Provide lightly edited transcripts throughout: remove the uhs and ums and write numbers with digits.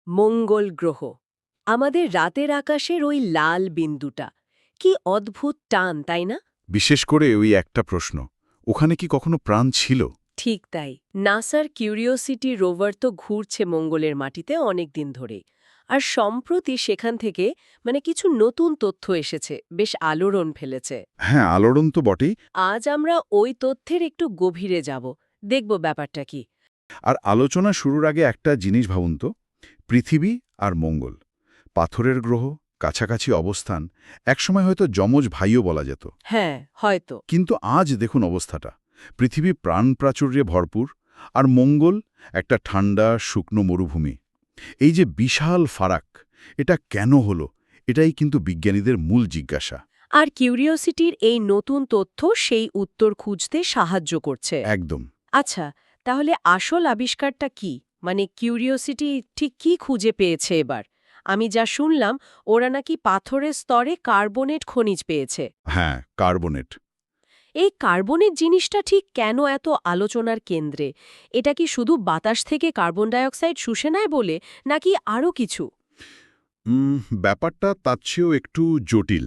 মঙ্গল গ্রহ আমাদের রাতের আকাশের ওই লাল বিন্দুটা কি অদ্ভুত টান, তাই না? বিশেষ করে ওই একটা প্রশ্ন, ওখানে কি কখনো প্রাণ ছিল? ঠিক তাই। নাসার কিউরিওসিটি রোভার তো ঘুরছে মঙ্গলের মাটিতে অনেক দিন ধরেই। আর সম্প্রতি সেখান থেকে কিছু নতুন তথ্য এসেছে, বেশ আলোড়ন ফেলেছে। হ্যাঁ, আলোড়ন তো বটেই। আজ আমরা ওই তথ্যের একটু গভীরে যাব, দেখব ব্যাপারটা কি। আর আলোচনা শুরুর আগে একটা জিনিস ভাবুন তো, পৃথিবী আর মঙ্গল, পাথরের গ্রহ, কাছাকাছি অবস্থান, একসময় হয়তো যমজ ভাইও বলা যেত। হ্যাঁ, হয়তো। কিন্তু আজ দেখুন অবস্থাটা, পৃথিবী প্রাণ প্রাচুর্যে ভরপুর, আর মঙ্গল একটা ঠান্ডা শুকনো মরুভূমি। এই যে বিশাল ফারাক, এটা কেন হলো? এটাই কিন্তু বিজ্ঞানীদের মূল জিজ্ঞাসা। আর কিউরিওসিটির এই নতুন তথ্য সেই উত্তর খুঁজতে সাহায্য করছে। একদম। আচ্ছা, তাহলে আসল আবিষ্কারটা কি? কিউরিওসিটি ঠিক কি খুঁজে পেয়েছে এবার? আমি যা শুনলাম, ওরা নাকি পাথরের স্তরে কার্বনেট খনিজ পেয়েছে। হ্যাঁ, কার্বনেট। এই কার্বনেট জিনিসটা ঠিক কেন এত আলোচনার কেন্দ্রে? এটা কি শুধু বাতাস থেকে কার্বন ডাইঅক্সাইড শুষে নেয় বলে, নাকি আরও কিছু? ব্যাপারটা তার চেয়েও একটু জটিল।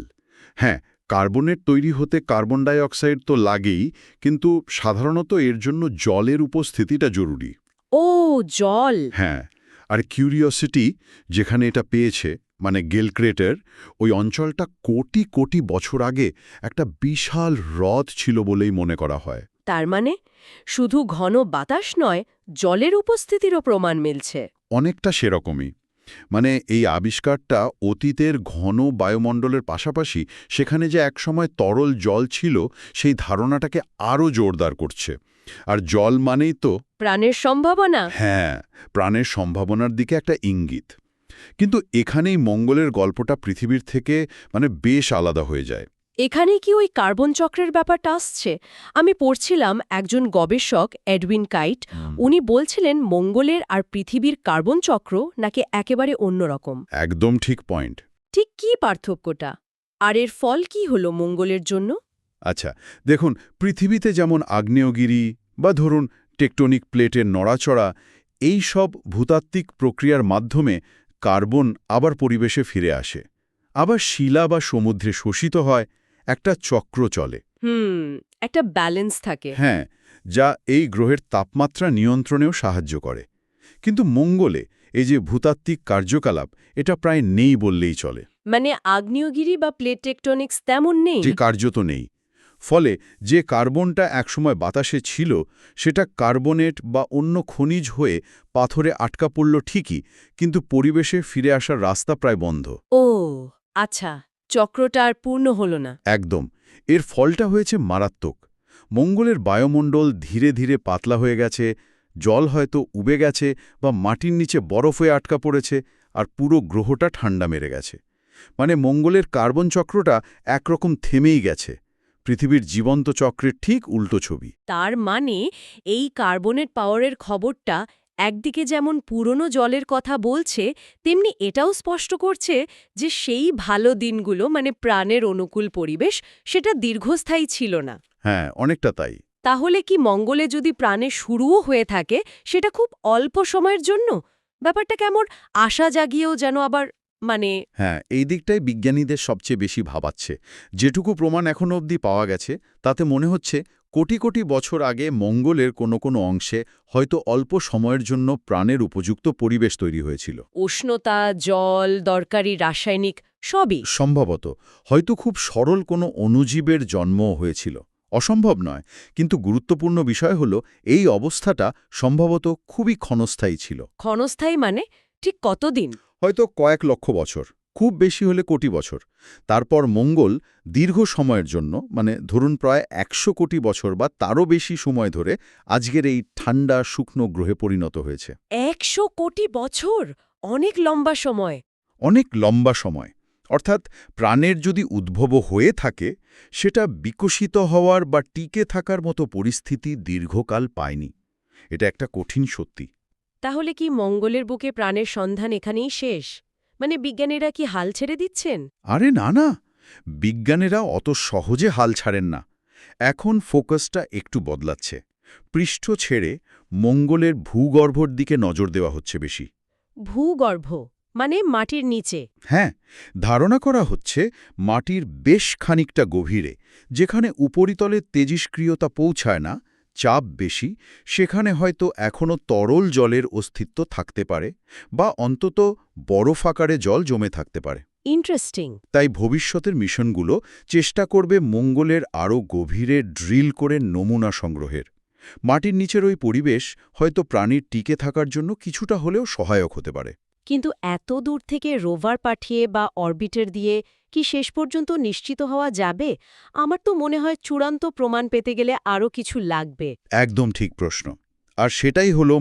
হ্যাঁ, কার্বনেট তৈরি হতে কার্বন ডাই অক্সাইড তো লাগেই, কিন্তু সাধারণত এর জন্য জলের উপস্থিতিটা জরুরি। ও, জল! হ্যাঁ, আর কিউরিওসিটি যেখানে এটা পেয়েছে, মানে গেল ক্রেটার, ওই অঞ্চলটা কোটি কোটি বছর আগে একটা বিশাল হ্রদ ছিল বলেই মনে করা হয়। তার মানে শুধু ঘন বাতাস নয়, জলের উপস্থিতিরও প্রমাণ মিলছে। অনেকটা সেরকমই। মানে এই আবিষ্কারটা অতীতের ঘন বায়ুমণ্ডলের পাশাপাশি সেখানে যে একসময় তরল জল ছিল সেই ধারণাটাকে আরও জোরদার করছে। আর জল মানেই তো প্রাণের সম্ভাবনা। হ্যাঁ, প্রাণের সম্ভাবনার দিকে একটা ইঙ্গিত। কিন্তু এখানেই মঙ্গলের গল্পটা পৃথিবীর থেকে বেশ আলাদা হয়ে যায়। এখানে কি ওই কার্বন চক্রের ব্যাপারটা আসছে? আমি পড়ছিলাম একজন গবেষক এডউইন কাইট, উনি বলছিলেন মঙ্গলের আর পৃথিবীর কার্বন চক্র নাকি একেবারে অন্যরকম। একদম ঠিক পয়েন্ট। ঠিক কি পার্থক্যটা? আর এর ফল কি হলো মঙ্গলের জন্য? আচ্ছা, দেখুন, পৃথিবীতে যেমন আগ্নেয়গিরি বা ধরুন টেকটনিক প্লেটের নড়াচড়া, এই সব ভূতাত্ত্বিক প্রক্রিয়ার মাধ্যমে কার্বন আবার পরিবেশে ফিরে আসে, আবার শিলা বা সমুদ্রে শোষিত হয়, একটা চক্র চলে। হুম, একটা ব্যালেন্স থাকে। হ্যাঁ, যা এই গ্রহের তাপমাত্রা নিয়ন্ত্রণেও সাহায্য করে। কিন্তু মঙ্গলে এই যে ভূতাত্ত্বিক কার্যকলাপ, এটা প্রায় নেই বললেই চলে। আগ্নেয়গিরি বা প্লেট টেকটনিক্স তেমন নেই। যে কার্যত নেই। ফলে যে কার্বনটা একসময় বাতাসে ছিল, সেটা কার্বনেট বা অন্য খনিজ হয়ে পাথরে আটকা পড়ল ঠিকই, কিন্তু পরিবেশে ফিরে আসার রাস্তা প্রায় বন্ধ। ও, আচ্ছা, চক্রটা আর পূর্ণ হলো না। একদম। এর ফলটা হয়েছে মারাত্মক। মঙ্গলের বায়ুমণ্ডল ধীরে ধীরে পাতলা হয়ে গেছে, জল হয়তো উবে গেছে বা মাটির নিচে বরফ হয়ে আটকা পড়েছে, আর পুরো গ্রহটা ঠান্ডা মেরে গেছে। মঙ্গলের কার্বন চক্রটা একরকম থেমেই গেছে। পৃথিবীর জীবন্ত চক্রের ঠিক উল্টো ছবি। তার মানে এই কার্বনেট পাওয়ারের খবরটা একদিকে যেমন পুরনো জলের কথা বলছে, তেমনি এটাও স্পষ্ট করছে যে সেই ভালো দিনগুলো প্রাণের অনুকূল পরিবেশ, সেটা দীর্ঘস্থায়ী ছিল না। হ্যাঁ, অনেকটা তাই। তাহলে কি মঙ্গলে যদি প্রাণের শুরুও হয়ে থাকে, সেটা খুব অল্প সময়ের জন্য? ব্যাপারটা কেমন আশা জাগিয়েও যেন আবার হ্যাঁ, এই দিকটাই বিজ্ঞানীদের সবচেয়ে বেশি ভাবাচ্ছে। যেটুকু প্রমাণ এখনো অবধি পাওয়া গেছে, তাতে মনে হচ্ছে কোটি কোটি বছর আগে মঙ্গলের কোনো কোনো অংশে হয়তো অল্প সময়ের জন্য প্রাণের উপযুক্ত পরিবেশ তৈরি হয়েছিল। উষ্ণতা, জল, দরকারি রাসায়নিক সবই। সম্ভবত হয়তো খুব সরল কোনো অণুজীবের জন্মও হয়েছিল। অসম্ভব নয়, কিন্তু গুরুত্বপূর্ণ বিষয় হলো এই অবস্থাটা সম্ভবত খুবই ক্ষণস্থায়ী ছিল। ক্ষণস্থায়ী ঠিক কতদিন? হয়তো কয়েক লক্ষ বছর, খুব বেশি হলে কোটি বছর। তারপর মঙ্গল দীর্ঘ সময়ের জন্য, ধরুন প্রায় ১০০ কোটি বছর বা তারও বেশি সময় ধরে আজকের এই ঠান্ডা শুকনো গ্রহে পরিণত হয়েছে। ১০০ কোটি বছর! অনেক লম্বা সময়। অনেক লম্বা সময়। অর্থাৎ প্রাণের যদি উদ্ভব হয়ে থাকে, সেটা বিকশিত হওয়ার বা টিকে থাকার মতো পরিস্থিতি দীর্ঘকাল পায়নি। এটা একটা কঠিন সত্যি। তাহলে কি মঙ্গলের বুকে প্রাণের সন্ধান এখানেই শেষ? বিজ্ঞানীরা কি হাল ছেড়ে দিচ্ছেন? আরে না না, বিজ্ঞানীরা অত সহজে হাল ছাড়েন না। এখন ফোকাসটা একটু বদলাচ্ছে। পৃষ্ঠ ছেড়ে মঙ্গলের ভূগর্ভর দিকে নজর দেওয়া হচ্ছে বেশি। ভূগর্ভ মানে মাটির নিচে। হ্যাঁ, ধারণা করা হচ্ছে মাটির বেশ খানিকটা গভীরে, যেখানে উপরিতলের তেজিষ্ক্রিয়তা পৌঁছায় না, চাপ বেশি, সেখানে হয়তো এখনও তরল জলের অস্তিত্ব থাকতে পারে বা অন্তত বরফ আকারে জল জমে থাকতে পারে। ইন্টারেস্টিং। তাই ভবিষ্যতের মিশনগুলো চেষ্টা করবে মঙ্গলের আরও গভীরে ড্রিল করে নমুনা সংগ্রহের। মাটির নিচের ওই পরিবেশ হয়তো প্রাণীর টিকে থাকার জন্য কিছুটা হলেও সহায়ক হতে পারে। কিন্তু এত দূর থেকে রোভার পাঠিয়ে বা অরবিটার দিয়ে কি শেষ পর্যন্ত নিশ্চিত হওয়া যাবে? আমার তো মনে হয় চূড়ান্ত প্রমাণ পেতে গেলে আরও কিছু লাগবে। একদম ঠিক প্রশ্ন। আর সেটাই হলো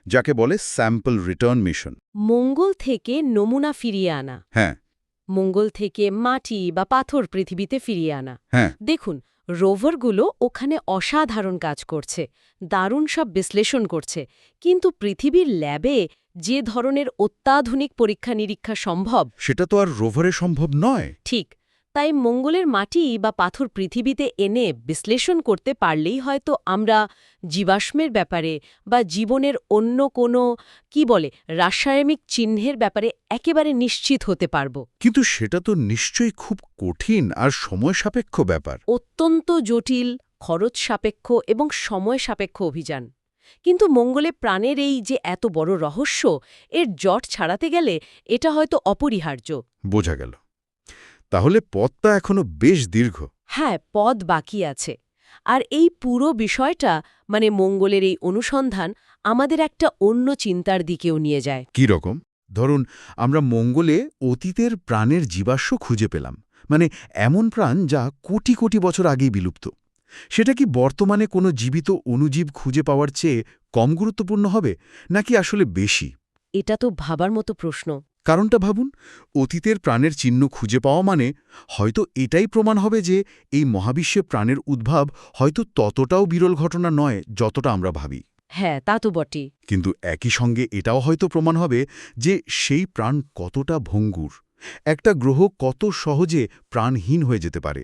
যাকে বলে স্যাম্পল রিটার্ন মিশন। মঙ্গল থেকে নমুনা ফিরিয়ে আনা, হ্যাঁ, মঙ্গল থেকে মাটি বা পাথর পৃথিবীতে ফিরিয়ে আনা। হ্যাঁ, দেখুন, রোভারগুলো ওখানে অসাধারণ কাজ করছে, দারুণ সব বিশ্লেষণ করছে, কিন্তু পৃথিবীর ল্যাবে যে ধরনের অত্যাধুনিক পরীক্ষা নিরীক্ষা সম্ভব, সেটা তো আর রোভারে সম্ভব নয়। ঠিক। তাই মঙ্গলের মাটি বা পাথর পৃথিবীতে এনে বিশ্লেষণ করতে পারলেই হয়তো আমরা জীবাশ্মের ব্যাপারে বা জীবনের অন্য কোনো রাসায়নিক চিহ্নের ব্যাপারে একেবারে নিশ্চিত হতে পারব। কিন্তু সেটা তো নিশ্চয়ই খুব কঠিন আর সময় সাপেক্ষ ব্যাপার। অত্যন্ত জটিল, খরচ সাপেক্ষ এবং সময় সাপেক্ষ অভিযান। কিন্তু মঙ্গলে প্রাণের এই যে এত বড় রহস্য, এর জট ছাড়াতে গেলে এটা হয়তো অপরিহার্য। বোঝা গেল। তাহলে পথটা এখনো বেশ দীর্ঘ। হ্যাঁ, পথ বাকি আছে। আর এই পুরো বিষয়টা মঙ্গলের এই অনুসন্ধান আমাদের একটা অন্য চিন্তার দিকেও নিয়ে যায়। কি রকম? ধরুন, আমরা মঙ্গলে অতীতের প্রাণের জীবাশ্ম খুঁজে পেলাম, এমন প্রাণ যা কোটি কোটি বছর আগেই বিলুপ্ত। সেটা কি বর্তমানে কোনো জীবিত অণুজীব খুঁজে পাওয়ার চেয়ে কম গুরুত্বপূর্ণ হবে, নাকি আসলে বেশি? এটা তো ভাবার মতো প্রশ্ন। কারণটা ভাবুন, অতীতের প্রাণের চিহ্ন খুঁজে পাওয়া হয়তো এটাই প্রমাণ হবে যে এই মহাবিশ্বে প্রাণের উদ্ভব হয়তো ততটাও বিরল ঘটনা নয় যতটা আমরা ভাবি। হ্যাঁ, তা তো বটেই। কিন্তু একই সঙ্গে এটাও হয়তো প্রমাণ হবে যে সেই প্রাণ কতটা ভঙ্গুর, একটা গ্রহ কত সহজে প্রাণহীন হয়ে যেতে পারে।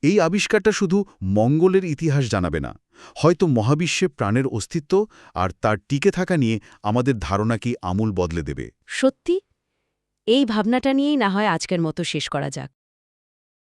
এই আবিষ্কারটা শুধু মঙ্গলের ইতিহাস জানাবে না, হয়তো মহাবিশ্বে প্রাণের অস্তিত্ব আর তার টিকে থাকা নিয়ে আমাদের ধারণাকেই আমূল বদলে দেবে। সত্যি, এই ভাবনাটা নিয়েই না হয় আজকের মতো শেষ করা যাক।